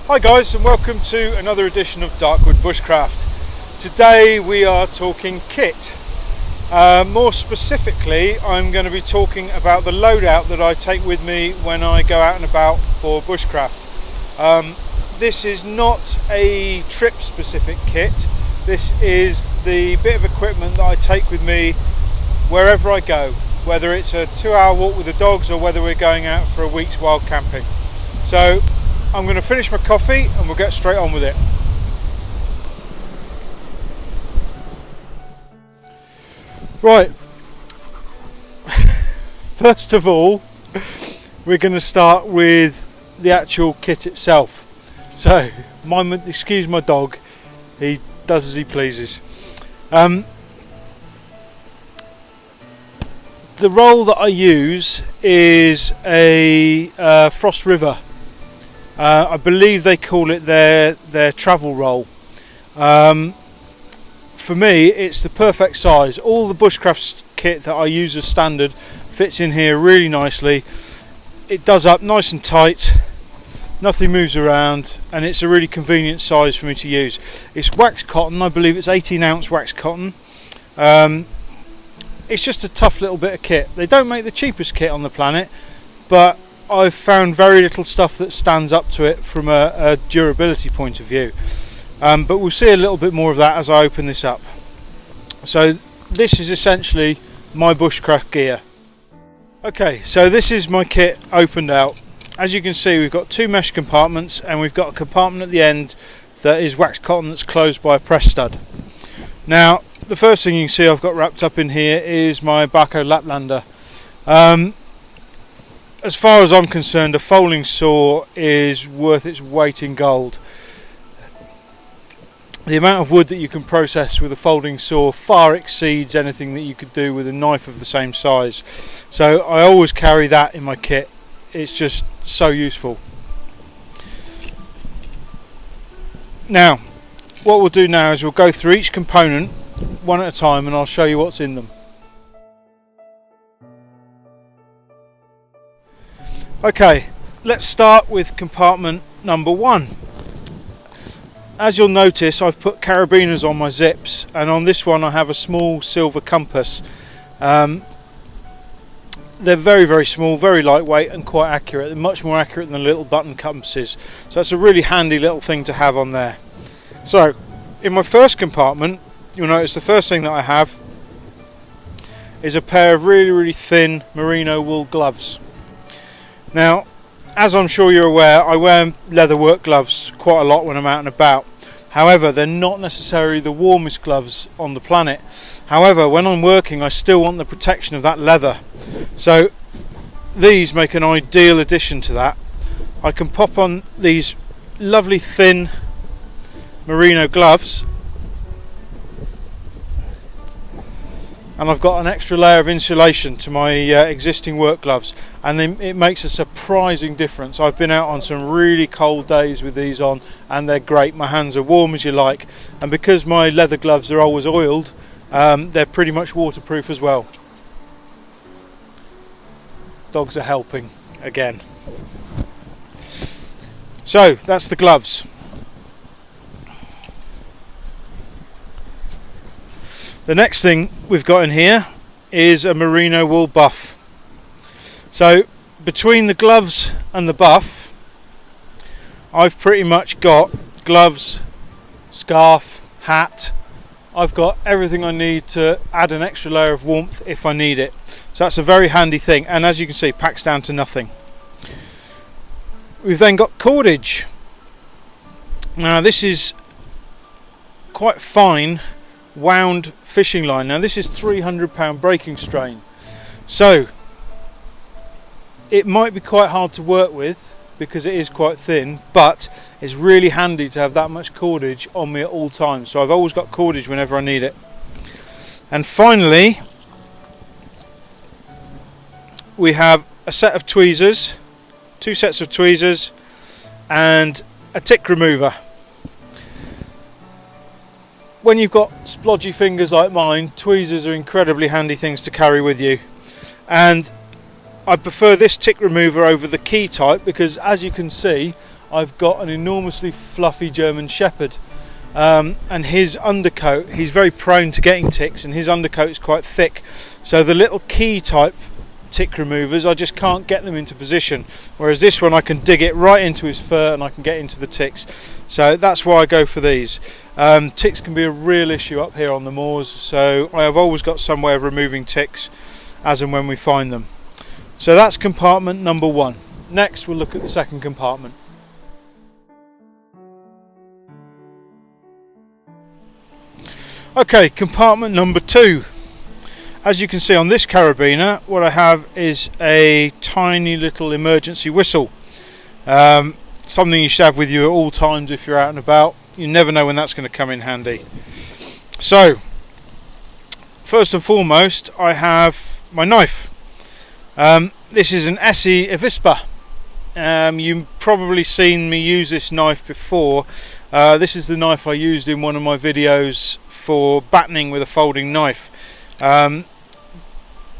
Hi guys, and welcome to another edition of Darkwood Bushcraft. Today we are talking kit. More specifically, I'm going to be talking about the loadout that I take with me when I go out and about for bushcraft. This is not a trip specific kit. This is the bit of equipment that I take with me wherever I go, whether it's a 2-hour walk with the dogs or whether we're going out for a week's wild camping. So I'm going to finish my coffee and we'll get straight on with it. Right, first of all, we're going to start with the actual kit itself. So, excuse my dog, he does as he pleases. The roll that I use is a Frost River. I believe they call it their travel roll. For me, it's the perfect size. All the bushcraft kit that I use as standard fits in here really nicely. It does up nice and tight, nothing moves around, and it's a really convenient size for me to use. It's wax cotton, I believe it's 18-ounce wax cotton. It's just a tough little bit of kit. They don't make the cheapest kit on the planet, but I've found very little stuff that stands up to it from a durability point of view. But we'll see a little bit more of that as I open this up. So this is essentially my bushcraft gear. Okay, so this is my kit opened out. As you can see, we've got 2 mesh compartments and we've got a compartment at the end that is wax cotton that's closed by a press stud. Now, the first thing you can see I've got wrapped up in here is my Barco Laplander. As far as I'm concerned, a folding saw is worth its weight in gold. The amount of wood that you can process with a folding saw far exceeds anything that you could do with a knife of the same size. So I always carry that in my kit. It's just so useful. Now, what we'll do now is we'll go through each component one at a time and I'll show you what's in them. Okay, let's start with compartment number 1. As you'll notice, I've put carabiners on my zips, and on this one I have a small silver compass. They're very, very small, very lightweight and quite accurate. They're much more accurate than the little button compasses. So that's a really handy little thing to have on there. So, in my first compartment, you'll notice the first thing that I have is a pair of really, really thin merino wool gloves. Now, as I'm sure you're aware, I wear leather work gloves quite a lot when I'm out and about. However, they're not necessarily the warmest gloves on the planet. However, when I'm working, I still want the protection of that leather. So these make an ideal addition to that. I can pop on these lovely thin merino gloves, and I've got an extra layer of insulation to my existing work gloves, and then it makes a surprising difference. I've been out on some really cold days with these on and they're great. My hands are warm as you like, and because my leather gloves are always oiled, they're pretty much waterproof as well. Dogs are helping again. So that's the gloves. The next thing we've got in here is a merino wool buff. So between the gloves and the buff, I've pretty much got gloves, scarf, hat. I've got everything I need to add an extra layer of warmth if I need it. So that's a very handy thing, and as you can see, packs down to nothing. We've then got cordage. Now this is quite fine wound fishing line. Now this is 300-pound breaking strain, so it might be quite hard to work with because it is quite thin, but it's really handy to have that much cordage on me at all times. So I've always got cordage whenever I need it. And finally, we have a set of tweezers, 2 sets of tweezers, and a tick remover. When you've got splodgy fingers like mine, tweezers are incredibly handy things to carry with you. And I prefer this tick remover over the key type because, as you can see, I've got an enormously fluffy German Shepherd, and his undercoat, he's very prone to getting ticks, and his undercoat is quite thick, so the little key type tick removers, I just can't get them into position, whereas this one I can dig it right into his fur and I can get into the ticks. So that's why I go for these. Ticks can be a real issue up here on the moors, so I have always got some way of removing ticks as and when we find them. So that's compartment number 1. Next we'll look at the second compartment. Okay, compartment number 2. As you can see on this carabiner, what I have is a tiny little emergency whistle. Something you should have with you at all times if you're out and about. You never know when that's going to come in handy. So, first and foremost, I have my knife. This is an Essie Avispa. You've probably seen me use this knife before. This is the knife I used in one of my videos for battening with a folding knife.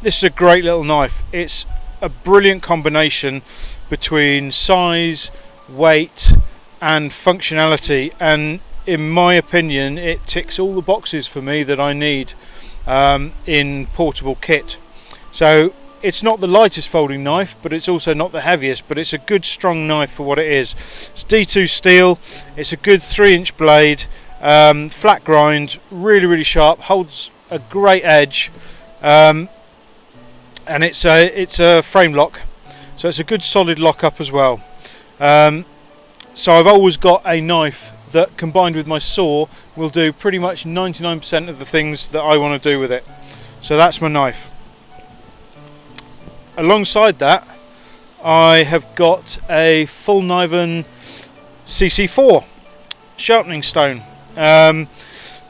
This is a great little knife. It's a brilliant combination between size, weight and functionality, and in my opinion it ticks all the boxes for me that I need in portable kit. So it's not the lightest folding knife, but it's also not the heaviest, but it's a good strong knife for what it is. It's D2 steel, it's a good 3-inch blade, flat grind, really sharp, holds a great edge, and it's a frame lock, so it's a good solid lock up as well. So I've always got a knife that, combined with my saw, will do pretty much 99% of the things that I want to do with it. So that's my knife. Alongside that, I have got a full Niven CC4 sharpening stone.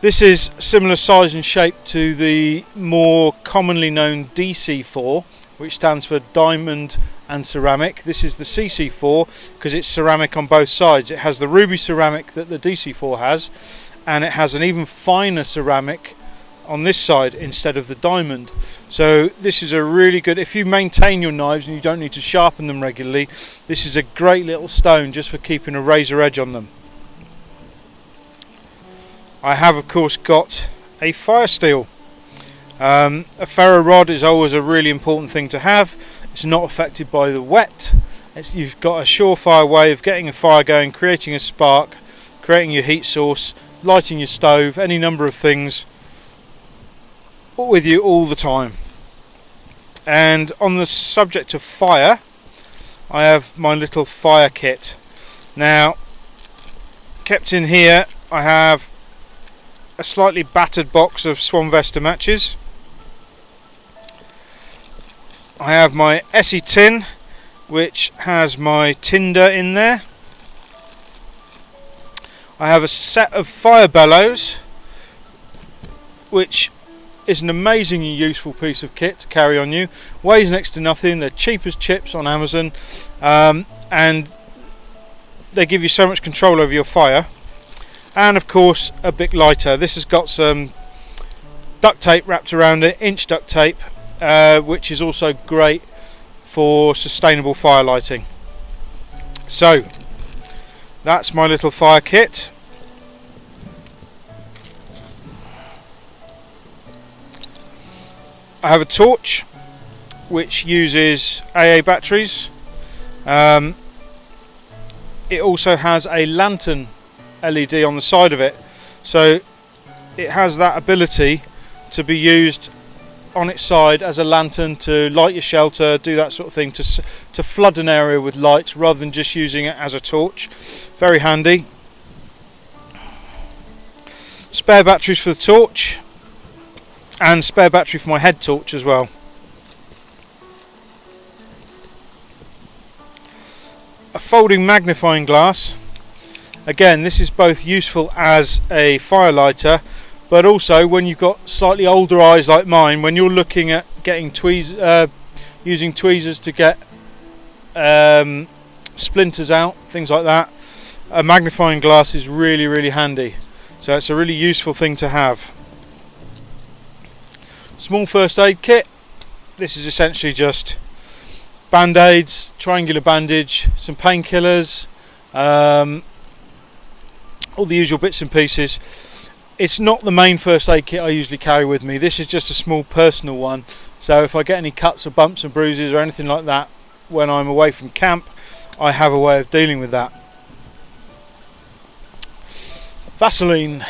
This is similar size and shape to the more commonly known DC4, which stands for diamond and ceramic. This is the CC4 because it's ceramic on both sides. It has the ruby ceramic that the DC4 has, and it has an even finer ceramic on this side instead of the diamond. So this is a really good, if you maintain your knives and you don't need to sharpen them regularly, this is a great little stone just for keeping a razor edge on them. I have of course got a fire steel. A ferro rod is always a really important thing to have. It's not affected by the wet. You've got a surefire way of getting a fire going, creating a spark, creating your heat source, lighting your stove, any number of things, all with you all the time. And on the subject of fire, I have my little fire kit. Now, kept in here, I have a slightly battered box of Swan Vesta matches. I have my Essie tin, which has my tinder in there. I have a set of fire bellows, which is an amazingly useful piece of kit to carry on you. Weighs next to nothing. They're cheap as chips on Amazon, and they give you so much control over your fire. And of course a big lighter. This has got some duct tape wrapped around it, inch duct tape, which is also great for sustainable fire lighting. So that's my little fire kit. I have a torch which uses AA batteries. It also has a lantern LED on the side of it, so it has that ability to be used on its side as a lantern to light your shelter, do that sort of thing, to flood an area with light rather than just using it as a torch. Very handy. Spare batteries for the torch, and spare battery for my head torch as well. A folding magnifying glass. Again, this is both useful as a firelighter, but also when you've got slightly older eyes like mine, when you're looking at getting using tweezers to get splinters out, things like that, a magnifying glass is really handy. So it's a really useful thing to have. Small first aid kit. This is essentially just band-aids, triangular bandage, some painkillers, all the usual bits and pieces. It's not the main first aid kit I usually carry with me. This is just a small personal one, so if I get any cuts or bumps and bruises or anything like that when I'm away from camp, I have a way of dealing with that. Vaseline.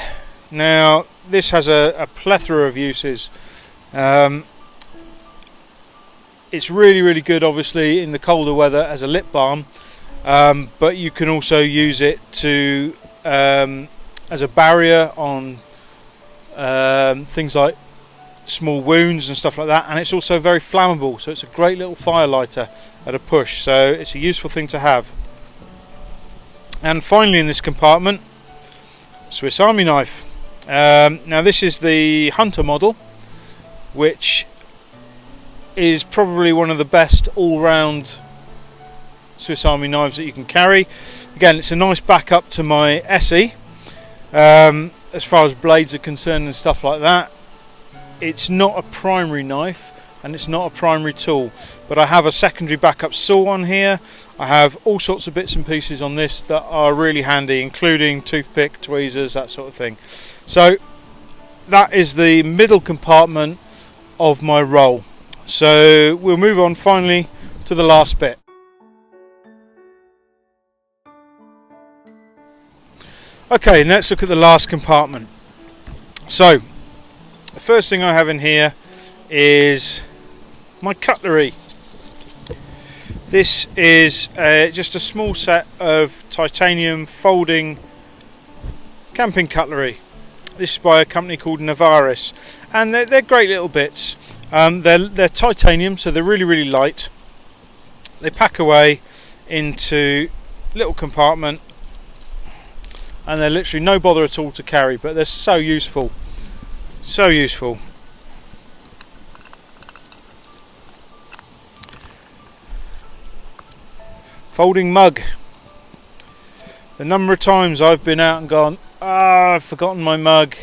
Now this has a plethora of uses. It's really good obviously in the colder weather as a lip balm, but you can also use it to as a barrier on things like small wounds and stuff like that, and it's also very flammable, so it's a great little fire lighter at a push, so it's a useful thing to have. And finally in this compartment, Swiss Army knife. Now this is the Hunter model, which is probably one of the best all-round Swiss Army knives that you can carry. Again, it's a nice backup to my SE as far as blades are concerned and stuff like that. It's not a primary knife and it's not a primary tool, but I have a secondary backup saw on here. I have all sorts of bits and pieces on this that are really handy, including toothpick, tweezers, that sort of thing. So that is the middle compartment of my roll. So we'll move on finally to the last bit. Okay, let's look at the last compartment. So the first thing I have in here is my cutlery. This is just a small set of titanium folding camping cutlery. This is by a company called Navaris, and they're great little bits. They're titanium, so they're really light. They pack away into a little compartment, and they're literally no bother at all to carry, but they're so useful. So useful. Folding mug. The number of times I've been out and gone, I've forgotten my mug.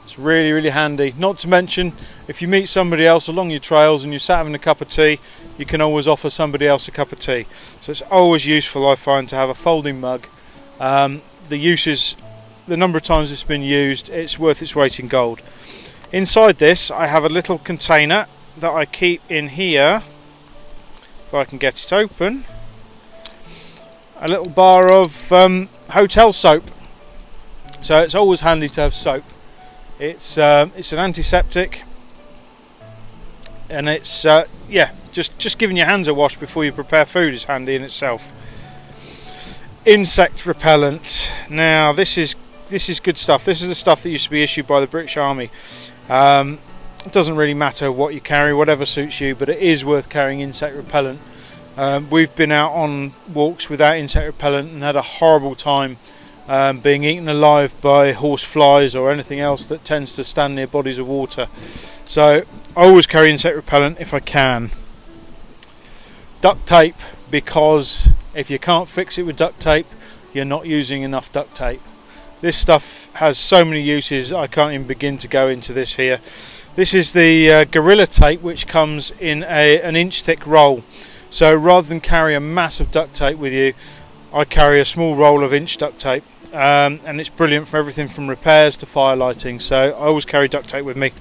It's really handy. Not to mention, if you meet somebody else along your trails and you're sat having a cup of tea, you can always offer somebody else a cup of tea. So it's always useful, I find, to have a folding mug. The uses, the number of times it's been used, it's worth its weight in gold. Inside this I have a little container that I keep in here, if I can get it open, a little bar of hotel soap. So it's always handy to have soap. It's an antiseptic, and it's yeah, just giving your hands a wash before you prepare food is handy in itself. Insect repellent. Now this is good stuff. This is the stuff that used to be issued by the British Army. It doesn't really matter what you carry, whatever suits you, but it is worth carrying insect repellent. We've been out on walks without insect repellent and had a horrible time being eaten alive by horse flies or anything else that tends to stand near bodies of water. So I always carry insect repellent if I can. Duct tape, because if you can't fix it with duct tape, you're not using enough duct tape. This stuff has so many uses, I can't even begin to go into this here. This is the Gorilla tape, which comes in an inch thick roll. So rather than carry a mass of duct tape with you, I carry a small roll of inch duct tape, and it's brilliant for everything from repairs to fire lighting. So I always carry duct tape with me.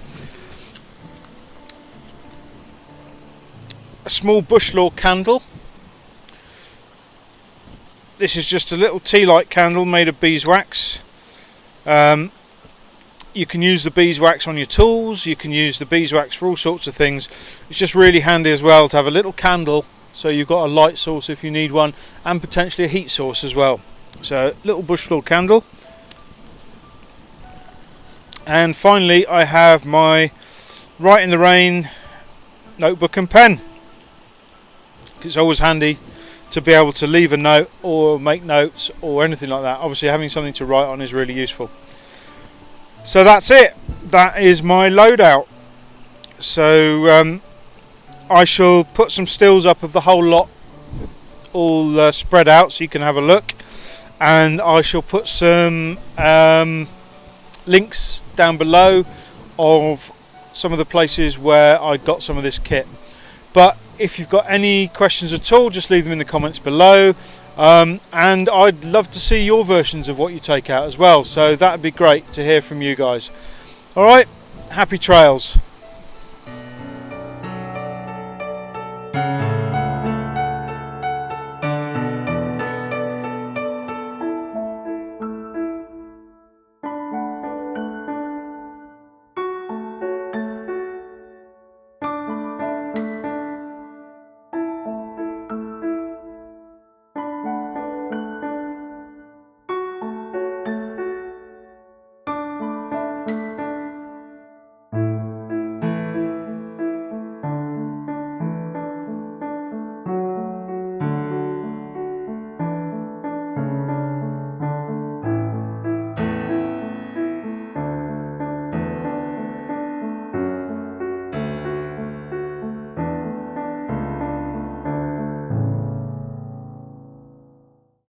A small bush law candle. This is just a little tea light candle made of beeswax. You can use the beeswax on your tools, you can use the beeswax for all sorts of things. It's just really handy as well to have a little candle, so you've got a light source if you need one, and potentially a heat source as well. So little bush floor candle. And finally I have my Write in the Rain notebook and pen. It's always handy to be able to leave a note or make notes or anything like that. Obviously having something to write on is really useful. So that's it. That is my loadout. So I shall put some stills up of the whole lot, all spread out, so you can have a look, and I shall put some links down below of some of the places where I got some of this kit. But if you've got any questions at all, just leave them in the comments below. and I'd love to see your versions of what you take out as well, so that'd be great to hear from you guys. Alright, happy trails.